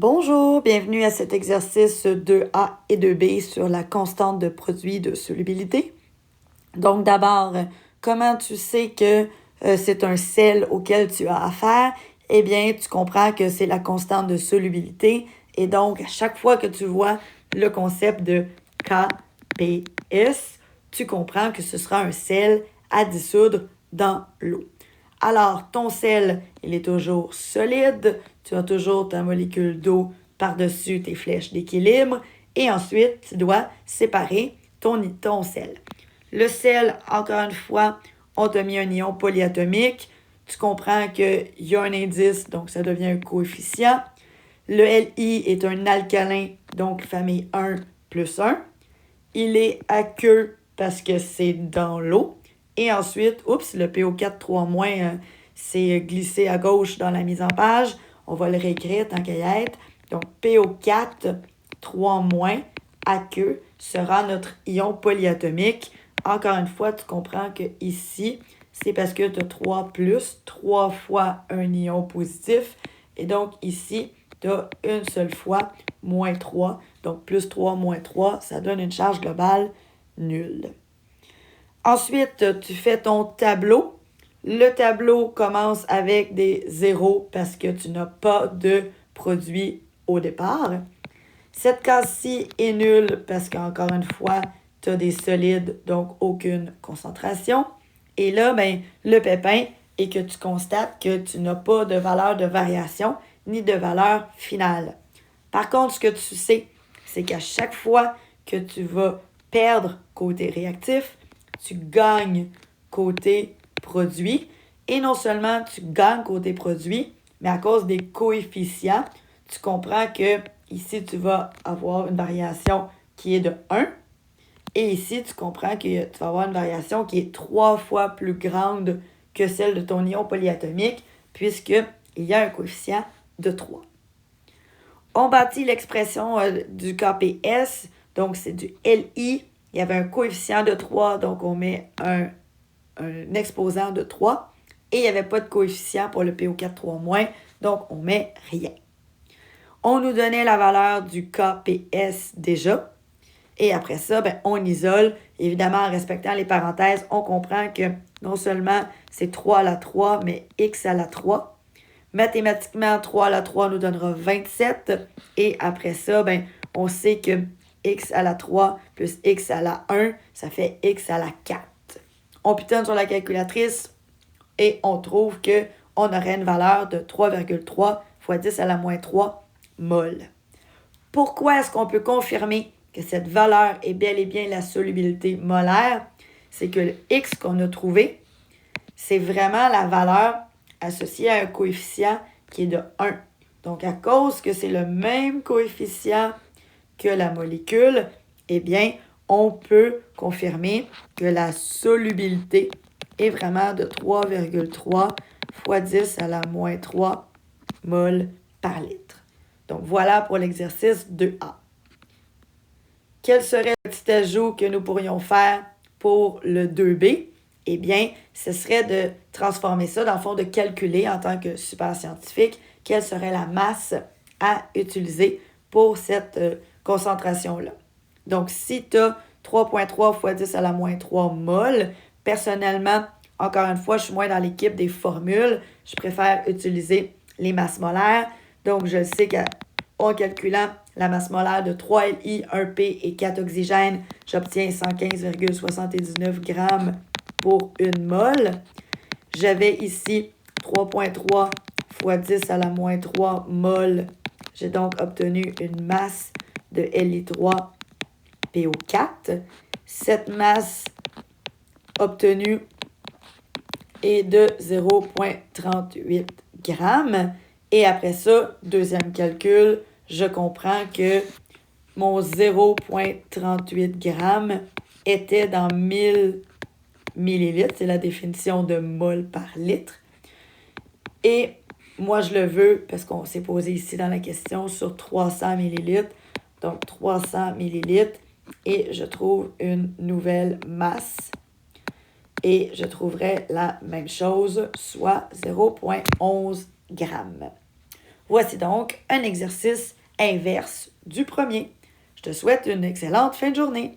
Bonjour, bienvenue à cet exercice 2A et 2B sur la constante de produit de solubilité. Donc d'abord, comment tu sais que c'est un sel auquel tu as affaire? Eh bien, tu comprends que c'est la constante de solubilité et donc à chaque fois que tu vois le concept de KPS, tu comprends que ce sera un sel à dissoudre dans l'eau. Alors, ton sel, il est toujours solide. Tu as toujours ta molécule d'eau par-dessus tes flèches d'équilibre. Et ensuite, tu dois séparer ton sel. Le sel, encore une fois, on t'a mis un ion polyatomique. Tu comprends qu'il y a un indice, donc ça devient un coefficient. Le Li est un alcalin, donc famille 1 plus 1. Il est aqueux parce que c'est dans l'eau. Et ensuite, le PO4 3- c'est glissé à gauche dans la mise en page. On va le réécrire tant qu'à y être. Donc, PO4 3- aqueux sera notre ion polyatomique. Encore une fois, tu comprends que ici, c'est parce que tu as 3 plus, 3 fois un ion positif. Et donc, ici, tu as une seule fois moins 3. Donc, plus 3 moins 3, ça donne une charge globale nulle. Ensuite, tu fais ton tableau. Le tableau commence avec des zéros parce que tu n'as pas de produit au départ. Cette case-ci est nulle parce qu'encore une fois, tu as des solides, donc aucune concentration. Et là, le pépin est que tu constates que tu n'as pas de valeur de variation ni de valeur finale. Par contre, ce que tu sais, c'est qu'à chaque fois que tu vas perdre côté réactif, tu gagnes côté produit. Et non seulement tu gagnes côté produit, mais à cause des coefficients, tu comprends que ici, tu vas avoir une variation qui est de 1. Et ici, tu comprends que tu vas avoir une variation qui est 3 fois plus grande que celle de ton ion polyatomique, puisqu'il y a un coefficient de 3. On bâtit l'expression du KPS, donc c'est du LI. Il y avait un coefficient de 3, donc on met un exposant de 3. Et il n'y avait pas de coefficient pour le PO4 3-, donc on met rien. On nous donnait la valeur du KPS déjà. Et après ça, on isole. Évidemment, en respectant les parenthèses, on comprend que non seulement c'est 3 à la 3, mais x à la 3. Mathématiquement, 3 à la 3 nous donnera 27. Et après ça, on sait que x à la 3 plus x à la 1, ça fait x à la 4. On pitonne sur la calculatrice et on trouve qu'on aurait une valeur de 3,3 fois 10 à la moins 3 mol. Pourquoi est-ce qu'on peut confirmer que cette valeur est bel et bien la solubilité molaire? C'est que le x qu'on a trouvé, c'est vraiment la valeur associée à un coefficient qui est de 1. Donc, à cause que c'est le même coefficient que la molécule, eh bien, on peut confirmer que la solubilité est vraiment de 3,3 fois 10 à la moins 3 mol par litre. Donc, voilà pour l'exercice 2A. Quel serait le petit ajout que nous pourrions faire pour le 2B? Eh bien, ce serait de transformer ça, dans le fond, de calculer en tant que super scientifique quelle serait la masse à utiliser pour cette concentration-là. Donc, si tu as 3,3 fois 10 à la moins 3 mol, personnellement, encore une fois, je suis moins dans l'équipe des formules. Je préfère utiliser les masses molaires. Donc, je sais qu'en calculant la masse molaire de 3Li, 1P et 4 oxygènes, j'obtiens 115,79 grammes pour une mol. J'avais ici 3,3 fois 10 à la moins 3 mol. J'ai donc obtenu une masse de Li3 PO4. Cette masse obtenue est de 0,38 grammes. Et après ça, deuxième calcul, je comprends que mon 0,38 grammes était dans 1000 millilitres. C'est la définition de mol par litre. Et moi, je le veux, parce qu'on s'est posé ici dans la question, sur 300 millilitres. Donc, 300 millilitres. Et je trouve une nouvelle masse. Et je trouverai la même chose, soit 0,11 grammes. Voici donc un exercice inverse du premier. Je te souhaite une excellente fin de journée.